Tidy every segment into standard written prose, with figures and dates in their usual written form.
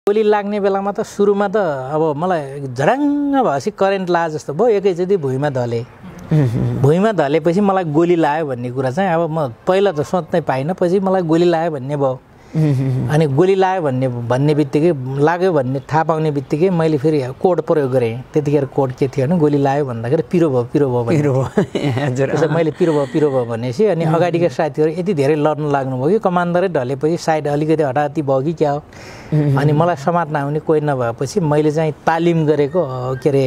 गोली लाग्ने बेलामा त सुरुमा त अब मलाई झडाङ्ग भएपछि करेन्ट लाए जस्तो भयो एकैचोटि भुइँमा धले भुइँमा धलेपछि मलाई गोली लाग्यो भन्ने कुरा चाहिँ अब म पहिला त सोच्नै पाइनँ पछि मलाई गोली लाग्यो भन्ने भयो अनि गोली लाग्यो भन्ने बित्तिकै लाग्यो भन्ने थाहा पाउने बित्तिकै मैले फेरि कोड प्रयोग गरेँ त्यतिखेर कोड के थियो भने गोली लाग्यो भन्दाखेरि पिरो भयो त्यसो मैले पिरो भयो भनेपछि अनि अगाडिका साथीहरू यति धेरै लड्न लाग्नुभयो कि कमान्डरै ढलेपछि साइड अलिकति हटाहटी भयो कि क्या हो अनि मलाई समात्न आउने कोही नभएपछि मैले चाहिँ तालिम गरेको के अरे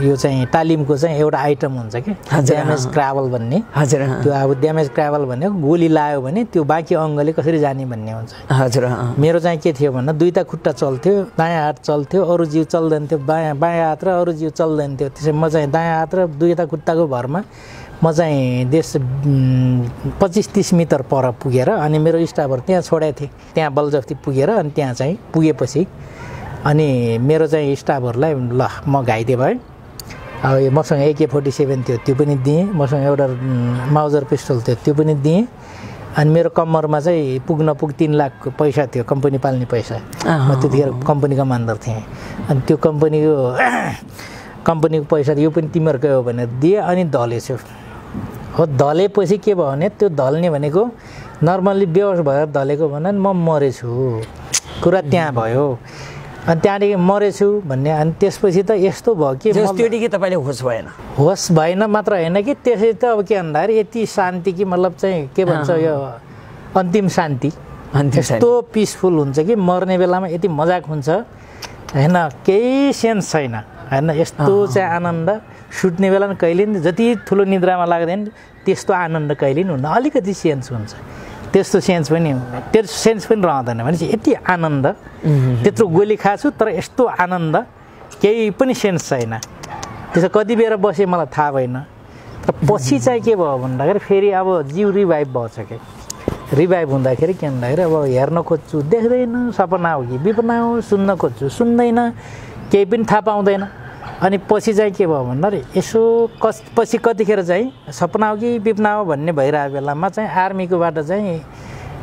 यो चाहिँ तालिमको चाहिँ एउटा आइटम हुन्छ कि ड्यामेज क्राभल भन्ने त्यो अब ड्यामेज क्राभल भनेको गोली लाग्यो भने त्यो बाँकी अङ्गले कसरी जाने भन्ने हुन्छ हजुर मेरो चाहिँ के थियो भन्दा दुईटा खुट्टा चल्थ्यो दायाँ हात चल्थ्यो अरू जिउ चल्दैन थियो बायाँ हात र अरू जिउ चल्दैन थियो त्यसै म चाहिँ दायाँ हात र दुईटा खुट्टाको भरमा म चाहिँ 25-30 मिटर पर पुगेर अनि मेरो स्टाफहरू त्यहाँ छोडेको थिएँ त्यहाँ बलजफ्ती पुगेर अनि त्यहाँ चाहिँ पुगेपछि अनि मेरो चाहिँ स्टाफहरूलाई ल म घाइते भएँ अब मसँग AK-47 थियो त्यो पनि दिएँ मसँग एउटा माउजर पिस्टल थियो त्यो पनि दिएँ अनि मेरो कम्मरमा चाहिँ पुग्न 3 लाख पैसा थियो कम्पनी पाल्ने पैसा म त्यतिखेर कम्पनी कमान्डर थिएँ अनि त्यो कम्पनीको पैसा यो पनि तिमीहरूकै हो भनेर दिएँ अनि धलेछु हो धलेपछि के भयो भने त्यो धल्ने भनेको नर्मल्ली बेहोस भएर धलेको भन्दा म मरेछु कुरा त्यहाँ भयो अनि त्यहाँदेखि मरेछु भन्ने अनि त्यसपछि त यस्तो भयो कि त्योदेखि तपाईँले होस भएन मात्र होइन कि त्यसै त अब के भन्दाखेरि यति शान्ति कि मतलब चाहिँ के भन्छ यो अन्तिम शान्ति यस्तो पिसफुल हुन्छ कि मर्ने बेलामा यति मजाक हुन्छ होइन केही सेन्स छैन होइन यस्तो चाहिँ आनन्द सुत्ने बेलामा कहिले नि जति ठुलो निद्रामा लाग्दैन त्यस्तो आनन्द कहिले नि हुन्न अलिकति सेन्स हुन्छ त्यस्तो सेन्स पनि रहँदैन भनेपछि यति आनन्द त्यत्रो गोली खाछु तर यस्तो आनन्द केही पनि सेन्स छैन त्यसो कति बेर बसेँ मलाई थाहा भएन तर पछि चाहिँ के भयो भन्दाखेरि फेरि अब जिउ रिभाइभ भएछ कि रिभाइभ हुँदाखेरि के भन्दाखेरि अब हेर्न खोज्छु देख्दैन सपना हो कि विपना हो सुन्न खोज्छु सुन्दैन केही पनि थाहा पाउँदैन अनि पछि चाहिँ के भयो भन्दाखेरि यसो पछि कतिखेर चाहिँ सपना हो कि विपना हो भन्ने भइरहेको बेलामा चाहिँ आर्मीकोबाट चाहिँ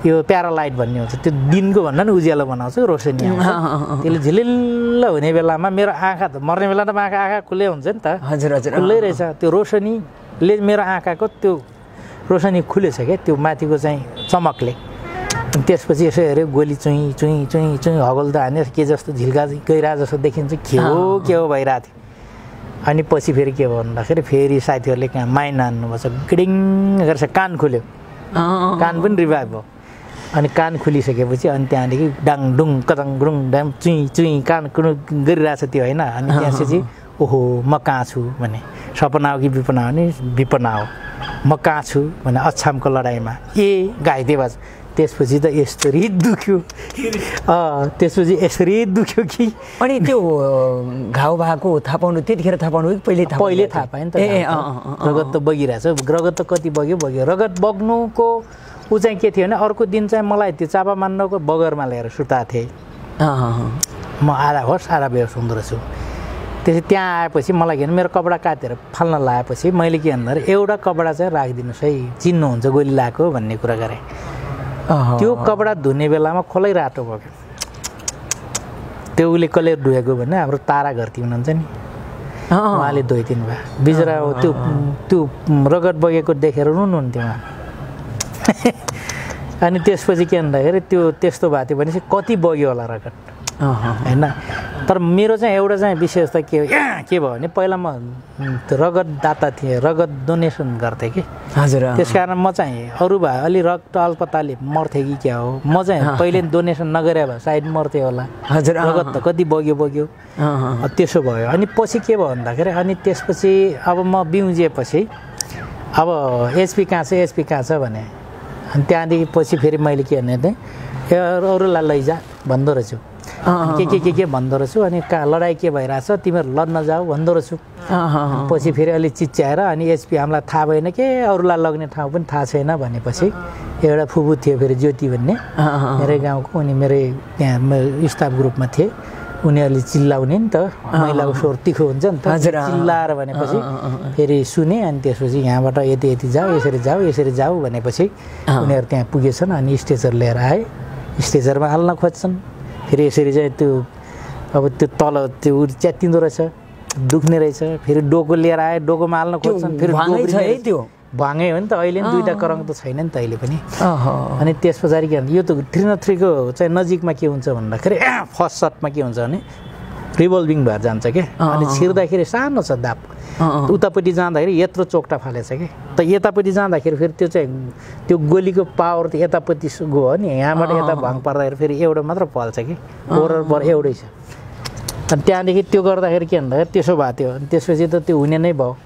यो प्यारालाइट भन्ने हुन्छ त्यो दिनको भन्दा नि उज्यालो बनाउँछ रोशनी त्यसले झिलिल्ल हुने बेलामा मेरो आँखा त मर्ने बेला त आँखा खुल्लै हुन्छ नि त हजुर खुल्लै रहेछ त्यो रोशनीले मेरो आँखाको त्यो रोशनी खुलेछ क्या त्यो माथिको चाहिँ चमकले त्यसपछि यसो हेऱ्यो गोली चुई हगल्दा हाने के जस्तो झिल्का गइरहेको जस्तो देखिन्छ के हो भइरहेको थियो अनि पछि फेरि के भयो भन्दाखेरि फेरि साथीहरूले कहाँ माइन हान्नुपर्छ गिडिङ गरेर कान खुल्यो कान पनि रिभाइभ भयो अनि कान खुलिसकेपछि अनि त्यहाँदेखि डाङडुङ कदङडुङ डाङ चुई कान गरिरहेछ त्यो होइन अनि त्यसपछि ओहो म कहाँ छु भने सपना हो कि विपना हो भने विपना हो म कहाँ छु भने अछामको लडाइँमा घाइते भएछ त्यसपछि त यसरी दुख्यो कि अनि त्यो घाउ भएको थाहा पाउनु त्यतिखेर थाहा पाउनु कि पहिले थाहा पाएँ नि त रगत त बगिरहेछ रगत त कति बग्यो रगत बग्नुको ऊ चाहिँ के थियो भने अर्को दिन चाहिँ मलाई त्यो चापा मान्नको बगरमा ल्याएर सुताएको थिएँ म आधा होस् आधा बेहोस हुँदो रहेछु त्यसै त्यहाँ आएपछि मलाई के भने मेरो कपडा काटेर फाल्न लगाएपछि मैले के भन्दाखेरि एउटा कपडा चाहिँ राखिदिनुहोस् है चिन्नुहुन्छ गोली लगाएको भन्ने कुरा गरेँ त्यो कपडा धुने बेलामा खोलै रातो भयो त्यो उसले कसले धोएको भने हाम्रो तारा घरती हुनुहुन्छ नि उहाँले धोइदिनु भयो बिचरा त्यो रगत बगेको देखेर रुनुहुन्थ्यो उहाँ अनि त्यसपछि के भन्दाखेरि त्यो त्यस्तो भएको थियो भनेपछि कति बग्यो होला रगत होइन तर मेरो चाहिँ एउटा चाहिँ विशेषता के भयो भने पहिला म रगत दाता थिएँ रगत डोनेसन गर्थेँ कि हजुर त्यस कारण म चाहिँ अरू भए अलि रक्त अल्पताले मर्थेँ कि क्या हो म चाहिँ पहिले डोनेसन नगरे भए सायद मर्थेँ होला हजुर रगत त कति बग्यो त्यसो भयो अनि पछि के भयो भन्दाखेरि अनि त्यसपछि अब म बिउजिएपछि अब एचपी कहाँ छ भने अनि त्यहाँदेखि पछि फेरि मैले के भने थिएँ अरूलाई लैजा भन्दो रहेछु के भन्दो रहेछु अनि कहाँ लडाइँ के भइरहेछ तिमीहरू लड्न जाऊ भन्दो रहेछु पछि फेरि अलिक चिच्याएर अनि एचपी हामीलाई थाहा भएन के अरूलाई लग्ने ठाउँ पनि थाहा छैन भनेपछि एउटा फुपू थियो फेरि ज्योति भन्ने मेरै गाउँको उनी मेरै त्यहाँ स्टाफ ग्रुपमा थिए उनीहरूले चिल्लाउने नि त महिलाको स्वर तिखो हुन्छ नि त चिल्लाएर भनेपछि फेरि सुने अनि त्यसपछि यहाँबाट यति यसरी जाऊ भनेपछि उनीहरू त्यहाँ पुगेछन् अनि स्टेजर लिएर आए स्टेजरमा हाल्न खोज्छन् फेरि यसरी चाहिँ त्यो अब त्यो तल त्यो च्यातिँदो रहेछ दुख्ने रहेछ फेरि डोको लिएर आयो डोकोमा हाल्न खोज्छन् फेरि त्यो भाङै हो नि त अहिले नि दुईवटा करङ त छैन नि त अहिले पनि अनि त्यस पछाडि के भन्छ यो त 303 को चाहिँ नजिकमा के हुन्छ भन्दाखेरि फर्स्ट सटमा के हुन्छ भने रिभल्भिङ भएर जान्छ क्या अनि छिर्दाखेरि सानो छ दाप उतापट्टि जाँदाखेरि यत्रो चोक्टा फालेछ कि त यतापट्टि जाँदाखेरि फेरि त्यो चाहिँ त्यो गोलीको पावर त यतापट्टि गयो नि यहाँबाट यता भाङ पर्दाखेरि फेरि एउटा मात्र फल्छ कि ओभर एउटै छ अनि त्यहाँदेखि त्यो गर्दाखेरि के भन्दाखेरि त्यसो भएको थियो अनि त्यसपछि त त्यो हुने नै भयो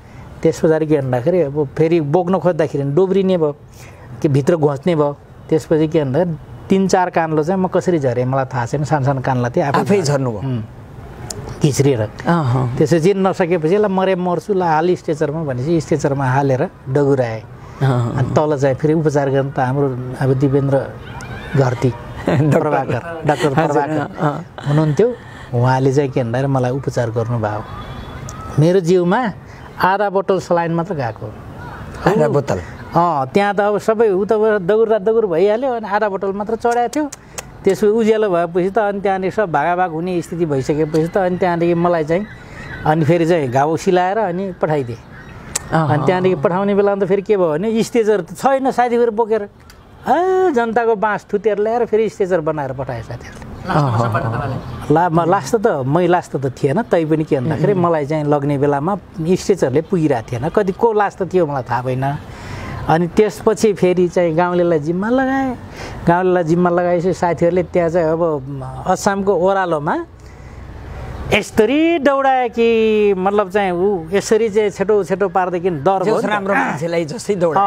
त्यस पछाडि के भन्दाखेरि अब फेरि बोक्न खोज्दाखेरि डोब्रिने भयो कि भित्र घोच्ने भयो त्यसपछि के भन्दाखेरि 3-4 कान्लो चाहिँ म कसरी झरेँ मलाई थाहा छैन सानो सानो कान्ला थियो आफै झर्नु भयो खिच्रिएर त्यसपछि चिन्न नसकेपछि ल मर्छु ल हाल स्ट्रेचरमा भनेपछि स्ट्रेचरमा हालेर डगुराएँ अनि तल चाहिँ फेरि उपचार गर्न त हाम्रो अब दिपेन्द्र घरती प्रभाकर डाक्टर प्रभाकर हुनुहुन्थ्यो उहाँले चाहिँ के भन्दाखेरि मलाई उपचार गर्नुभयो मेरो जिउमा आधा बोतल सलाइन मात्र गएको आधा बोतल त्यहाँ त अब सबै उताबाट दगुर भइहाल्यो अनि आधा बोतल मात्र चढाएको थियो त्यसपछि उज्यालो भएपछि त अनि त्यहाँदेखि सब भागाभाग हुने स्थिति भइसकेपछि त अनि त्यहाँदेखि मलाई चाहिँ अनि फेरि चाहिँ घाउ सिलाएर अनि पठाइदिए अनि त्यहाँदेखि पठाउने बेलामा त फेरि के भयो भने स्टेजर त छैन साथीहरू बोकेर जनताको बाँस थुतेर ल्याएर फेरि स्टेजर बनाएर पठाए साथीहरूले लास्ट त थिएन तै पनि के भन्दाखेरि मलाई चाहिँ लग्ने बेलामा स्टेजरले पुगिरहेको थिएन कति को लास्ट त थियो मलाई थाहा भएन अनि त्यसपछि फेरि चाहिँ गाउँलेलाई जिम्मा लगाएपछि साथीहरूले त्यहाँ चाहिँ अब असमको ओह्रालोमा यसरी दौडायो कि मतलब चाहिँ ऊ यसरी चाहिँ छेटो पार्दैकिन डर भयो राम्रो मान्छेलाई जस्तै दौडा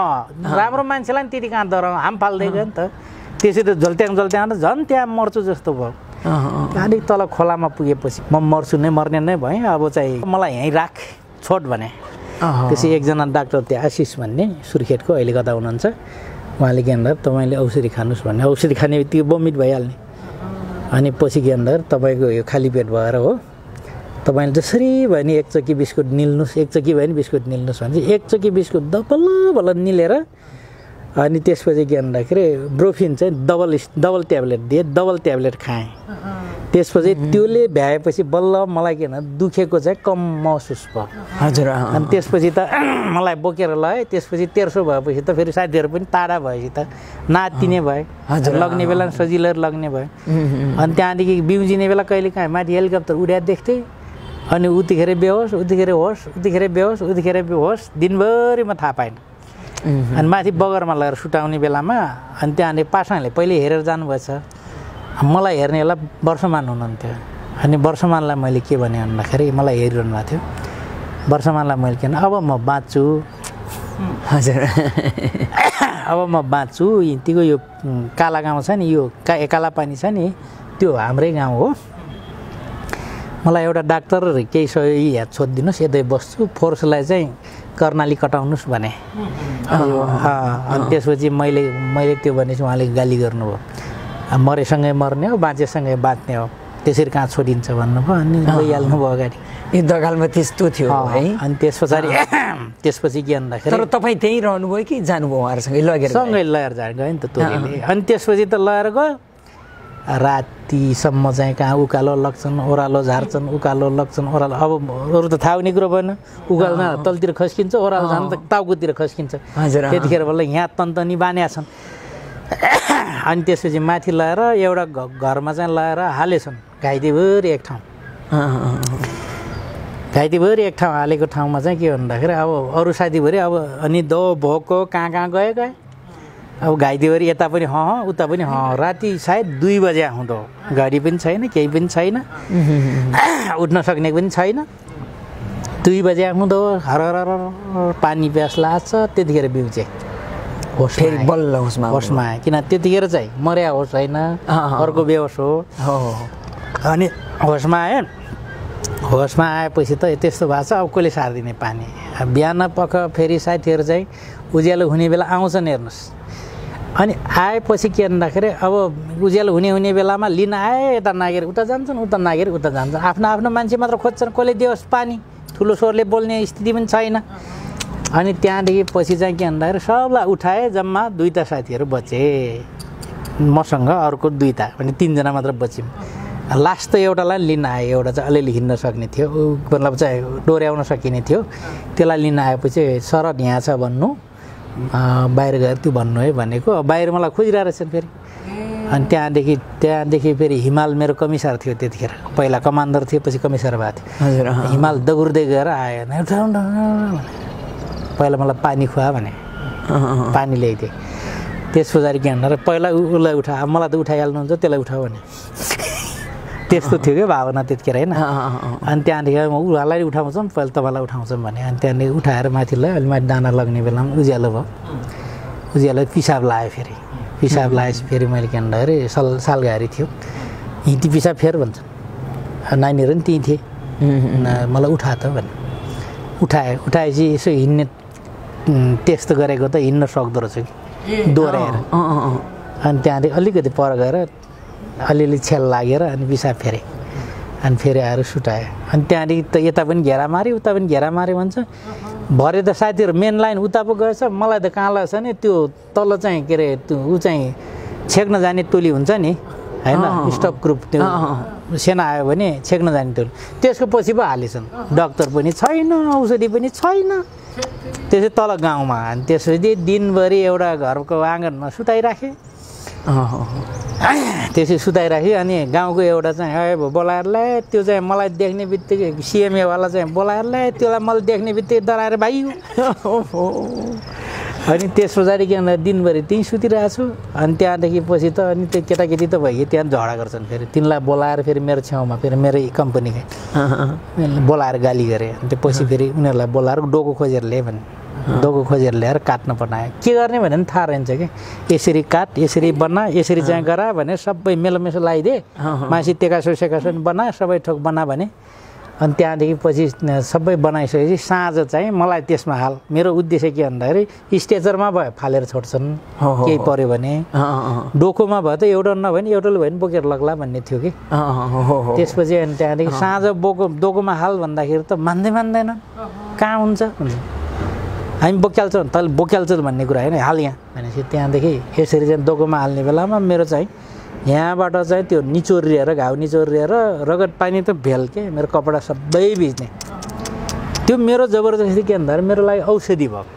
राम्रो मान्छेलाई त्यति कहाँ डर हाम फाल्दै गयो नि त त्यसै त झल्ट्याङ झन् त्यहाँ मर्छु जस्तो भयो अलिक तल खोलामा पुगेपछि म मर्छु नै मर्ने नै भएँ अब चाहिँ मलाई यहीँ राख छोड भने त्यसै एकजना डाक्टर त्यहाँ आशिष भन्ने सुर्खेतको अहिले कता हुनुहुन्छ उहाँले के भन्दा तपाईँले औषधि खानुहोस् भन्ने औषधि खाने बित्तिकै बमिट भइहाल्ने अनि पछि के भन्दा तपाईँको यो खाली पेट भएर हो तपाईँले जसरी भयो नि एक चक्की बिस्कुट निल्नुहोस् एक चक्की भयो नि बिस्कुट निल्नुहोस् भने चाहिँ एक चक्की बिस्कुट बल्ल निलेर अनि त्यसपछि के भन्दाखेरि ब्रोफिन चाहिँ डबल ट्याब्लेट दिए डबल ट्याब्लेट खाएँ त्यसपछि त्यसले भ्याएपछि बल्ल मलाई के भन्छ दुखेको चाहिँ कम महसुस भयो हजुर अनि त्यसपछि त मलाई बोकेर लगाएँ त्यसपछि 1300 भएपछि त फेरि साथीहरू पनि टाढा भएपछि त नातिने भए लग्ने बेला सजिलो लग्ने भयो अनि त्यहाँदेखि बिउजिने बेला कहिले काहीँ माथि हेलिकप्टर उड्या देख्थेँ अनि उतिखेर बेहोस उतिखेर बेहोस दिनभरि म थाहा पाएन अनि माथि बगरमा लगेर सुटाउने बेलामा अनि त्यहाँदेखि पासाङले पहिले हेरेर जानुभएछ मलाई हेर्नेलाई वर्षमान हुनुहुन्थ्यो अनि वर्षमानलाई मैले के भने भन्दाखेरि मलाई हेरिरहनु भएको थियो वर्षमानलाई मैले के अब म बाँच्छु हजुर अब म बाँच्छु यतिको यो काला गाउँ छ नि यो काला पानी छ नि त्यो हाम्रै गाउँ हो मलाई एउटा डाक्टर केही सही याद छोडिदिनुहोस् यतै बस्छु फोर्सलाई चाहिँ कर्णाली कटाउनुहोस् भने अनि त्यसपछि मैले त्यो भनेपछि उहाँले गाली गर्नुभयो मरेसँगै मर्ने हो बाँचेसँगै बाँच्ने हो त्यसरी कहाँ छोडिन्छ भन्नुभयो अनि गइहाल्नु भयो अगाडि युद्धकालमा त्यस्तो थियो है अनि त्यसपछि के भन्दाखेरि तर तपाईँ त्यहीँ रहनुभयो कि जानुभयो उहाँहरूसँगै सँगै लगेर गयो नि त तोरीले अनि त्यसपछि त लगेर गयो रातिसम्म चाहिँ कहाँ उकालो लग्छन् ओह्रालो झार्छन् उकालो लग्छन् ओह्रालो अब अरू त थाहा हुने कुरो भएन उकालो तलतिर खस्किन्छ ओह्रालो जानु त टाउकोतिर खस्किन्छ त्यतिखेर बल्ल यहाँ तन्तनी बान्या छन् अनि त्यसपछि माथि लगाएर एउटा घरमा चाहिँ लगाएर हालेछन् घाइतेभरि एक ठाउँ हालेको ठाउँमा चाहिँ के भन्दाखेरि अब अरू साथीभरि अब अनि दो भोको कहाँ गए अब घाइतेभरि यता पनि उता पनि राति सायद 2 बजे हुँदो गाडी पनि छैन केही पनि छैन उठ्न सक्ने पनि छैन 2 बजे हुँदो हर पानी प्यास लाग्छ त्यतिखेर बिउजे फेरि बल्ल होसमा आयो किन त्यतिखेर चाहिँ मर्या होस् होइन अर्को बेहोस हो अनि होसमा आएपछि त त्यस्तो भएको छ अब कसले सारिदिने पानी बिहान पख फेरि साथीहरू चाहिँ उज्यालो हुने बेला आउँछन् हेर्नुहोस् अनि आएपछि के भन्दाखेरि अब उज्यालो हुने बेलामा लिन आए यता नागेर उता जान्छन् उता नागेर उता जान्छन् आफ्नो मान्छे मात्र खोज्छन् कसले दियोस् पानी ठुलो स्वरले बोल्ने स्थिति पनि छैन अनि त्यहाँदेखि पछि चाहिँ के भन्दाखेरि सबलाई उठाए जम्मा 2टा साथीहरू बचे मसँग अर्को 2टा भने 3 जना मात्र बच्यौँ लास्ट त एउटालाई लिन आयो, एउटा चाहिँ अलिअलि हिँड्न सक्ने थियो, मतलब चाहिँ डोर्याउन सकिने थियो। त्यसलाई लिन आएपछि सर यहाँ छ भन्नु, बाहिर गएर त्यो भन्नु है भनेको। बाहिर मलाई खोजिरहेको रहेछन् फेरि। अनि त्यहाँदेखि फेरि हिमाल मेरो कमिसार थियो त्यतिखेर, पहिला कमान्डर थियो पछि कमिसार भएको थियो। हिमाल दगुर्दै गएर आयो, पहिला मलाई पानी खुवा भने पानी ल्याइदिएँ। त्यस पछाडि के भन्दा पहिला उसलाई उठा, मलाई त उठाइहाल्नुहुन्छ त्यसलाई उठाऊ भने त्यस्तो थियो क्या भावना त्यतिखेर होइन। अनि त्यहाँदेखि म उहाँलाई उठाउँछौँ पहिला तपाईँलाई उठाउँछौँ भने। अनि त्यहाँदेखि उठाएर माथिलाई अलि माथि दाना लग्ने बेलामा उज्यालो भयो, उज्यालो पिसाब लायो। फेरि पिसाब लगाएपछि फेरि मैले के भन्दाखेरि सालघारी थियो, हिँडी पिसाब फेर भन्छ, नानीहरू पनि त्यहीँ थिए। मलाई उठा त भने उठाएपछि यसो हिँड्ने टेस्ट गरेको त हिँड्न सक्दो रहेछ कि दोहोऱ्याएर। अनि त्यहाँदेखि अलिकति पर गएर अलिअलि छेल लागेर अनि पिसाब फेरेँ। अनि फेरि आएर सुटाएँ। अनि त्यहाँदेखि त यता पनि घेरा माऱ्यो उता पनि घेरा माऱ्यो भन्छ। भरे त साथीहरू मेन लाइन उता पो गएछ, मलाई त कहाँ लाग्छ नि त्यो तल चाहिँ के अरे त्यो ऊ चाहिँ छेक्न जाने टोली हुन्छ नि होइन, स्टप ग्रुप, त्यो सेना आयो भने छेक्न जाने टोली, त्यसको पछि पो हालेछन्। डाक्टर पनि छैन, औषधि पनि छैन। त्यसै तल गाउँमा अनि त्यसपछि दिनभरि एउटा घरको आँगनमा सुताइराखेँ। त्यसै सुताइराखेँ। अनि गाउँको एउटा चाहिँ आयो बोलाएर ल्याए, त्यो चाहिँ मलाई देख्ने बित्तिकै सिएमएवाला चाहिँ बोलाएर ल्याए, त्यसलाई मैले देख्ने बित्तिकै डराएर भाइयो। अनि त्यस पछाडि के भन्दा दिनभरि त्यहीँ सुतिरहेको छु। अनि त्यहाँदेखि पछि त अनि त्यो केटाकेटी त भइगयो, त्यहाँ झगडा गर्छन् फेरि। तिनलाई बोलाएर फेरि मेरो छेउमा फेरि मेरै कम्पनीकै बोलाएर गाली गरेँ। अनि त्यो पछि फेरि उनीहरूलाई बोलाएर डोको खोजेर ल्याएँ भने डोको खोजेर ल्याएर काट्न बनायो। के गर्ने भने पनि थाहा रहन्छ कि यसरी काट, यसरी बना, यसरी चाहिँ गरा भने सबै मेलोमेसो लगाइदिए, मासी टेकासो सेकासो बना, सबै थोक बना भने। अनि त्यहाँदेखि पछि सबै बनाइसकेपछि साँझ चाहिँ मलाई त्यसमा हाल। मेरो उद्देश्य के भन्दाखेरि स्ट्रेचरमा भयो फालेर छोड्छन् केही पऱ्यो भने, डोकोमा भयो त एउटा नभए नि एउटाले भयो नि बोकेर लग्ला भन्ने थियो कि। त्यसपछि अनि त्यहाँदेखि साँझ डोकोमा हाल भन्दाखेरि त मान्दैन, कहाँ हुन्छ हामी बोक्याल्छौँ, तैँले बोक्याल्छौ भन्ने कुरा होइन, हाल यहाँ भनेपछि त्यहाँदेखि यसरी चाहिँ डोकोमा हाल्ने बेलामा मेरो चाहिँ यहाँबाट चाहिँ त्यो निचोरिएर घाउ निचोरिएर रगत पानी त भेल के मेरो कपडा सबै भिज्ने। त्यो मेरो जबरजस्ती के भन्दाखेरि मेरो लागि औषधि भयो।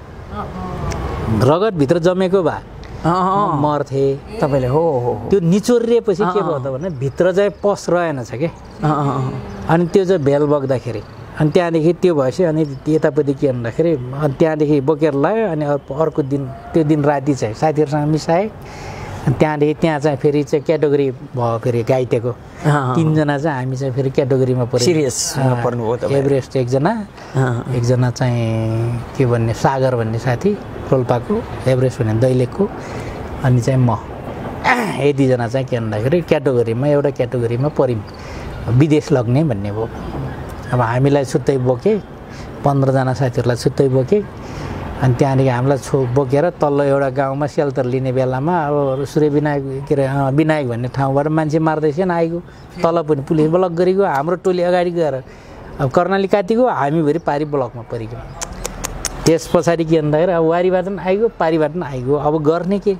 रगतभित्र जमेको भए मर्थे तपाईँले। हो त्यो निचोरिएपछि के भयो त भने भित्र चाहिँ पस रहेनछ कि। अनि त्यो चाहिँ भेल बग्दाखेरि अनि त्यहाँदेखि त्यो भएपछि अनि यतापट्टि के भन्दाखेरि अनि त्यहाँदेखि बोकेर लगायो। अनि अर्को दिन त्यो दिन राति चाहिँ साथीहरूसँग मिसाएँ। अनि त्यहाँदेखि त्यहाँ चाहिँ फेरि चाहिँ क्याटेगोरी भयो, फेरि घाइतेको 3 जना चाहिँ हामी चाहिँ फेरि क्याटेगोरीमा पऱ्यो, सिरियस पर्नुभयो। एभरेस्ट एकजना चाहिँ के भन्ने सागर भन्ने साथी रोल्पाको, एभरेस्ट भन्ने दैलेखको, अनि चाहिँ म, यति जना चाहिँ के भन्दाखेरि क्याटेगोरीमा एउटा क्याटेगोरीमा पऱ्यौँ, विदेश लग्ने भन्ने भयो। अब हामीलाई छुट्टै बोके, 15 जना साथीहरूलाई छुट्टै बोके। अनि त्यहाँदेखि हामीलाई बोकेर तल्लो एउटा गाउँमा सेल्टर लिने बेलामा अब सूर्य विनायक के अरे विनायक भन्ने ठाउँबाट मान्छे मार्दैछ नि आइगयो, तल पनि पुलिस ब्लक गरिगयो, हाम्रो टोली अगाडि गएर अब कर्णाली काटिगयो, हामीभरि पारी ब्लकमा परिगयो। त्यस पछाडि के भन्दाखेरि अब वारीबाट पनि आइगयो, पारीबाट पनि आइगयो, अब गर्ने के।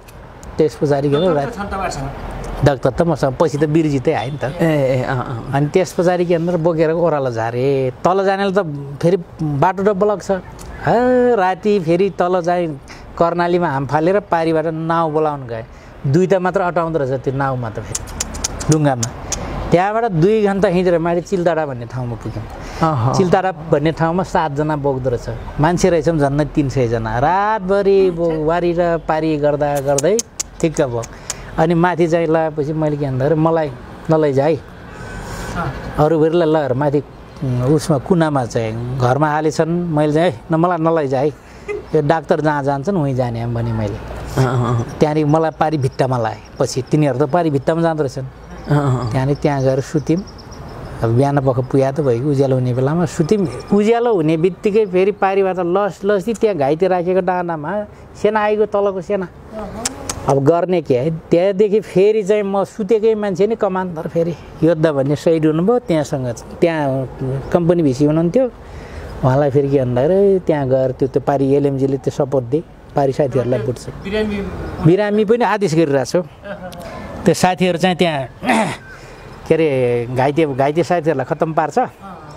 त्यस पछाडि के डाक्टर त मसँग पछि त बिर्जितै आयो नि त। अनि त्यस पछाडि के भन्दा बोकेर ओह्रालो झारेँ। तल जानेले त फेरि बाटो त ब्लक छ। राति फेरि तल चाहिँ कर्णालीमा हाम फालेर पारीबाट नाउ बोलाउनु गए। 2 त मात्र अटाउँदो रहेछ त्यो नाउमा त फेरि ढुङ्गामा। त्यहाँबाट 2 घन्टा हिँडेर माथि चिलताडा भन्ने ठाउँमा पुग्यौँ। चिलताडा भन्ने ठाउँमा 7 जना बोक्दो रहेछ, मान्छे रहेछौँ झन्डै 300 जना। रातभरि वारी र पारी गर्दै ठिक्क भयो। अनि माथि चाहिँ लगाएपछि मैले के भन्दाखेरि मलाई नलैजा है, अरूभरिलाई लगेर माथि उसमा कुनामा चाहिँ घरमा हालेछन्। मैले चाहिँ मलाई नलैजा है, यो डाक्टर जहाँ जान्छन् उहीँ जाने आम भने मैले। त्यहाँदेखि मलाई पारी भित्तामा लाएँ। पछि तिनीहरू त पारी भित्तामा जाँदो रहेछन्। त्यहाँदेखि त्यहाँ गएर सुत्यौँ। अब बिहान पख पुया त भयो, उज्यालो हुने बेलामा सुत्यौँ। उज्यालो हुने बित्तिकै फेरि पारीबाट लस्ती त्यहाँ घाइते राखेको डाँडामा सेना आइगयो, तलको सेना। अब गर्ने के है, त्यहाँदेखि फेरि चाहिँ म सुतेकै मान्छे नि कमान्डर फेरि योद्धा भन्ने सहिद हुनुभयो। त्यहाँ कम्पनी भिसी हुनुहुन्थ्यो, उहाँलाई फेरि के भन्दाखेरि त्यहाँ गएर त्यो पारी एलएमजीले त्यो सपोर्ट दिए, पारी साथीहरूलाई बुझ्छ। बिरामी पनि आदेश गरिरहेको छु। त्यो साथीहरू चाहिँ त्यहाँ के अरे घाइते साथीहरूलाई खत्तम पार्छ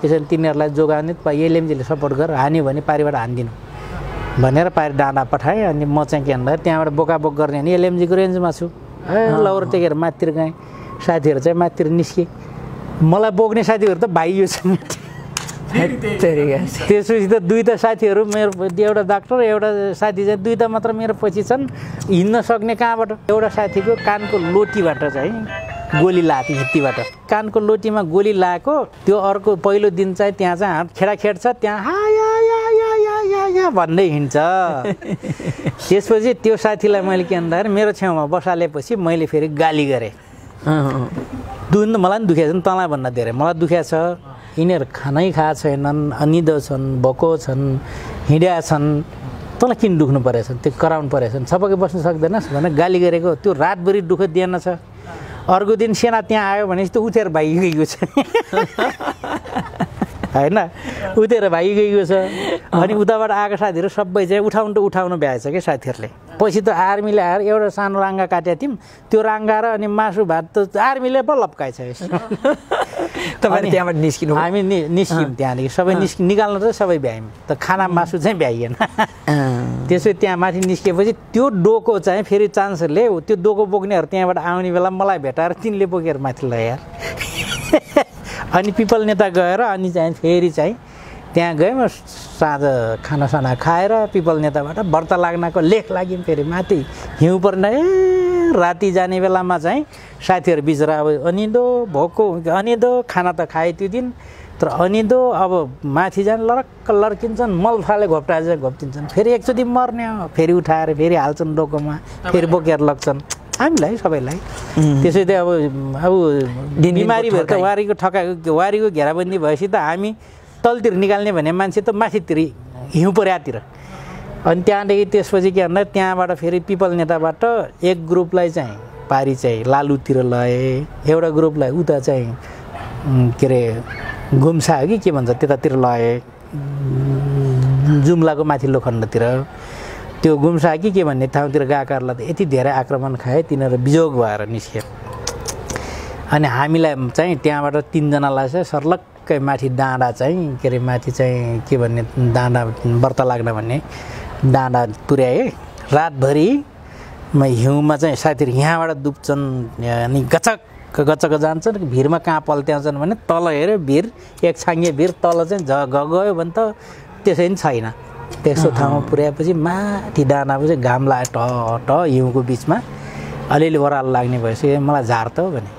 त्यसैले तिनीहरूलाई जोगाउने एलएमजीले सपोर्ट गरेर हान्यो भने पारिबाट हानिदिनु भनेर पारि डाँडा पठाएँ। अनि म चाहिँ के भन्दा त्यहाँबाट बोकाबोक गर्ने नि एलएमजीको रेन्जमा छु लौरो टेकेर माथितिर गएँ। साथीहरू चाहिँ माथितिर निस्के। मलाई बोक्ने साथीहरू त भाइयो छ। त्यसपछि त दुईवटा साथीहरू मेरो एउटा डाक्टर एउटा साथी चाहिँ दुईवटा मात्र मेरो पछि छन् हिँड्न सक्ने। कहाँबाट एउटा साथीको कानको लोटीबाट चाहिँ गोली लाग्यो हित्तीबाट। कानको लोटीमा गोली लागेको त्यो अर्को पहिलो दिन चाहिँ त्यहाँ चाहिँ खेडाखेड छ त्यहाँ या भन्दै हिँड्छ। त्यसपछि त्यो साथीलाई मैले के भन्दाखेरि मेरो छेउमा बसालेपछि मैले फेरि गाली गरेँ। दुन मलाई पनि दुखेको छ नि तँलाई भन्दा धेरै मलाई दुखेको छ। यिनीहरू खानै खाएको छैनन् अनिदो छन् भोको छन् हिँड्या छन् तँलाई किन दुख्नु परेछ त्यो कराउनु परेछ सबैको बस्नु सक्दैनस् भनेर गाली गरेको। त्यो रातभरि दुःख दिएन छ। अर्को दिन सेना त्यहाँ आयो भनेपछि त उठेर भागिगएको छ होइन उठेर भागिगएको छ। अनि उताबाट आएको साथीहरू सबै चाहिँ उठाउनु भ्याएछ क्या साथीहरूले। पछि त आर्मीले आएर एउटा सानो राङ्गा काटेको थियौँ त्यो राङ्गा र अनि मासु भात त आर्मीले पो लप्काएछ। तपाईँ त्यहाँबाट निस्किनु हामी निस्क्यौँ त्यहाँदेखि सबै निकाल्नु त सबै भ्यायौँ त खाना मासु चाहिँ भ्याइएन। त्यसपछि त्यहाँ माथि निस्किएपछि त्यो डोको चाहिँ फेरि चान्सले त्यो डोको बोक्नेहरू त्यहाँबाट आउने बेला मलाई भेटाएर तिनले बोकेर माथि लग्यो। अनि पिपल नेता गएर अनि चाहिँ फेरि चाहिँ त्यहाँ गयौँ साँझ खानासाना खाएर पिपल नेताबाट व्रत लाग्नको लेख लाग्यौँ। फेरि माथि हिउँ पर्ने राति जाने बेलामा चाहिँ साथीहरू बिचरा अब अनिदो भोको अनिदो खाना त खाए त्यो दिन तर अनिदो अब माथि जाने लरक्क लर्किन्छन् मलफाले घोप्टाएर चाहिँ घोप्टिन्छन्। फेरि एकचोटि मर्ने फेरि उठाएर फेरि हाल्छन् डोकोमा फेरि बोकेर लग्छन् हामीलाई सबैलाई। त्यसै त अब बिमारी भएर त वारीको घेराबन्दी भएपछि त हामी तलतिर निकाल्ने भने मान्छे त माथितिर हिउँ पर्यातिर। अनि त्यहाँदेखि त्यसपछि के भन्दा त्यहाँबाट फेरि पिपल नेताबाट एक ग्रुपलाई चाहिँ पारी चाहिँ लालुतिर लए एउटा ग्रुपलाई उता चाहिँ के अरे गुम्सा हो कि के भन्छ त्यतातिर लए जुम्लाको माथिल्लो खण्डतिर त्यो गुम्सा कि के भन्ने ठाउँतिर गएकाहरूलाई त यति धेरै आक्रमण खाए तिनीहरू बिजोग भएर निस्के। अनि हामीलाई चाहिँ त्यहाँबाट तिनजनालाई चाहिँ सर्लक्कै माथि डाँडा चाहिँ के अरे माथि चाहिँ के भन्ने डाँडा व्रत लाग्न भन्ने डाँडा पुर्याए। रातभरि हिउँमा चाहिँ साथीहरू यहाँबाट डुब्छन् अनि गचक जान्छन् भिरमा कहाँ पल्ट्याउँछन् भने तल हेऱ्यो भिर एक छाङ्गे भिर तल चाहिँ गयो भने त त्यसै पनि छैन। त्यस्तो ठाउँमा पुर्याएपछि माथि डाँडामा चाहिँ घाम लाग्यो ट हिउँको बिचमा अलिअलि ओह्रालो लाग्ने भएपछि मलाई झार त हो भने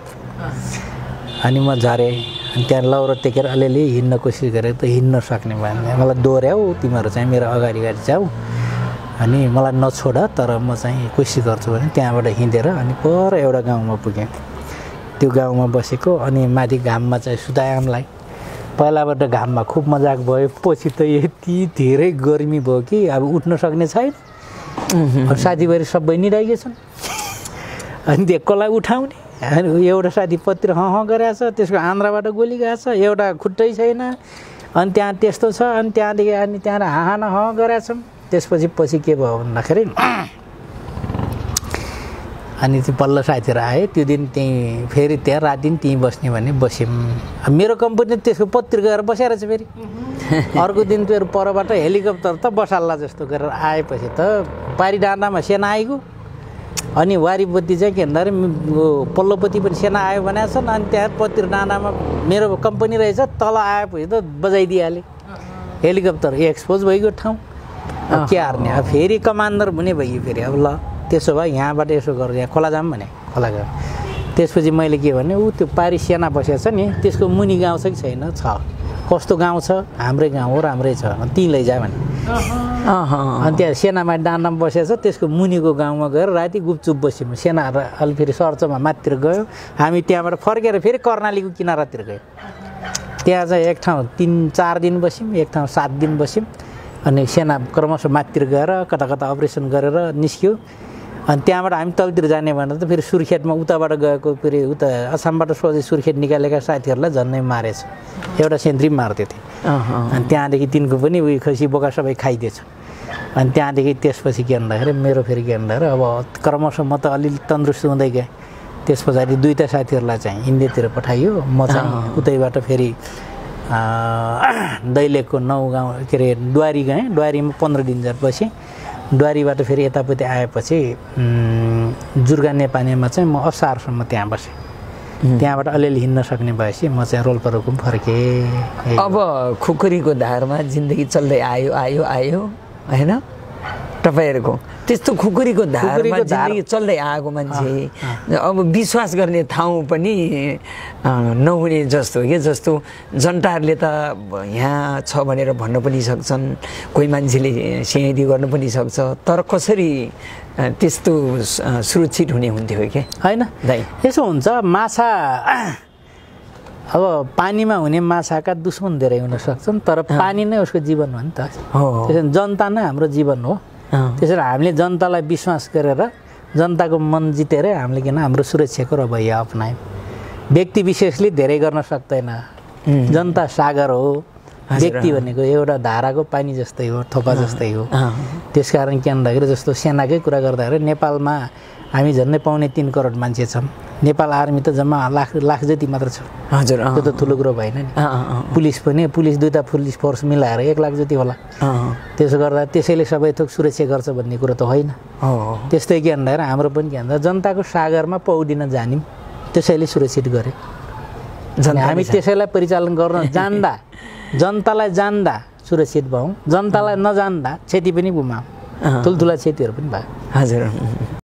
अनि म झरेँ। अनि त्यहाँ लौरो टेकेर अलिअलि हिँड्न कोसिस गरेँ त हिँड्न सक्ने भने मलाई दोहोऱ्याऊ तिमीहरू चाहिँ मेरो अगाडि जाऊ अनि मलाई नछोड तर म चाहिँ कोसिस गर्छु भने त्यहाँबाट हिँडेर अनि पर एउटा गाउँमा पुगेँ। त्यो गाउँमा बसेको अनि माथि घाममा चाहिँ सुताएमलाई पहिलाबाट घाममा खुब मजाक भयो। पछि त यति धेरै गर्मी भयो कि अब उठ्न सक्ने छैन। साथीभाइ सबै निदाइगे छन् अनि त्यो कसलाई उठाउने एउटा साथी पतिर गरेछ त्यसको आन्द्राबाट गोली गएको छ एउटा खुट्टै छैन अनि त्यहाँ त्यस्तो छ। अनि त्यहाँदेखि अनि त्यहाँ हाहान गरेछौँ। त्यसपछि के भयो भन्दाखेरि अनि त्यो पल्लो साथीहरू आए त्यो दिन त्यहीँ फेरि त्यहाँ रात दिन त्यहीँ बस्ने भने बस्यौँ। मेरो कम्पनी त्यसको पतिर गएर बसेर छ फेरि अर्को दिन त्यो परबाट हेलिकप्टर त बसाल्ला जस्तो गरेर आएपछि त पारी डाँडामा सेना आइगयो। अनि वारीपट्टि चाहिँ के भन्दाखेरि पल्लोपट्टि पनि सेना आयो भनेको छन्। अनि त्यहाँ पतिर डाँडामा मेरो कम्पनी रहेछ तल आएपछि त बजाइदिइहालेँ हेलिकप्टर एक्सपोज भइगयो ठाउँ के हार्ने। अब फेरि कमान्डर हुने भइयो फेरि अब ल त्यसो भए यहाँबाट यसो गरेर यहाँ खोला जाऊँ भने खोला गयो। त्यसपछि मैले के भने त्यो पारी सेना बसेको छ नि त्यसको मुनि गाउँ छ कि छैन छ कस्तो गाउँ छ हाम्रै गाउँ हो राम्रै छ त्यहीँ लैजा भने। अनि त्यहाँ सेनामा डाँडामा बसेको छ त्यसको मुनिको गाउँमा गएर राति गुपचुप बस्यौँ। सेनाहरू अलि फेरि सर्चमा माथितिर गयो हामी त्यहाँबाट फर्केर फेरि कर्णालीको किनारातिर गयौँ। त्यहाँ चाहिँ एक ठाउँ 3-4 दिन बस्यौँ एक ठाउँ 7 दिन बस्यौँ। अनि सेना क्रमशः माथितिर गएर कता कता अपरेसन गरेर निस्क्यो। अनि त्यहाँबाट हामी तलतिर जाने भनेर त फेरि सुर्खेतमा उताबाट गएको फेरि उता असमबाट सोझै सुर्खेत निकालेका साथीहरूलाई झन्नै मारेछ एउटा सेन्ट्री मार्थ्यो थिएँ। अनि त्यहाँदेखि तिनको पनि उयो खसी बोका सबै खाइदिएछ। अनि त्यहाँदेखि त्यसपछि के भन्दाखेरि मेरो फेरि के भन्दाखेरि अब क्रमशः म त अलिअलि तन्दुरुस्त हुँदै गएँ त्यस पछाडि दुईटा साथीहरूलाई चाहिँ इन्डियातिर पठाइयो म चाहिँ उतैबाट फेरि दैलेखको नौगाउँ के अरे द्वारी गएँ द्वारीमा 15 दिन जति बसेँ द्वारीबाट फेरि यतापट्टि आएपछि जुर्गा नेपालीमा चाहिँ म असारसम्म त्यहाँ बसेँ त्यहाँबाट अलिअलि हिँड्न सक्ने भएपछि म चाहिँ रोल्पारुकुम फर्केँ अब खुकुरीको धारमा जिन्दगी चल्दै आयो आयो आयो होइन तपाईँहरूको त्यस्तो खुकुरीको धारमा जिन्दगी चल्दै आएको मान्छे अब विश्वास गर्ने ठाउँ पनि नहुने जस्तो के जस्तो जनताहरूले त यहाँ छ भनेर भन्न पनि सक्छन् कोही मान्छेले सिँढी गर्न पनि सक्छ तर कसरी त्यस्तो सुरक्षित हुने हुन्थ्यो के होइन यसो हुन्छ माछा अब पानीमा हुने माछाका दुश्मन धेरै हुन सक्छन् तर पानी नै उसको जीवन हो नि त त्यसैले जनता नै हाम्रो जीवन हो त्यसैले हामीले जनतालाई विश्वास गरेर जनताको मन जितेर हामीले किन हाम्रो सुरक्षाको रवैया अपनायौँ व्यक्ति विशेषले धेरै गर्न सक्दैन जनता सागर हो व्यक्ति भनेको एउटा धाराको पानी जस्तै हो थोपा जस्तै हो त्यसकारण के भन्दाखेरि जस्तो सेनाकै कुरा गर्दाखेरि नेपालमा हामी झन्डै 3.5 करोड मान्छे छौँ नेपाल आर्मी त जम्मा लाख जति मात्र छ हजुर त्यो त ठुलो कुरो भएन नि पुलिस पनि दुईटा पुलिस फोर्स मिलाएर 1 लाख जति होला त्यसो गर्दा त्यसैले सबै थोक सुरक्षा गर्छ भन्ने कुरो त होइन त्यस्तै के भन्दाखेरि हाम्रो पनि के भन्दा जनताको सागरमा पौडिन जान्यौँ त्यसैले सुरक्षित गरे हामी त्यसैलाई परिचालन गर्न जान्दा जनतालाई जान्दा सुरक्षित भयौँ जनतालाई नजान्दा क्षति पनि गुमायौँ ठुल्ठुला क्षतिहरू पनि भयो हजुर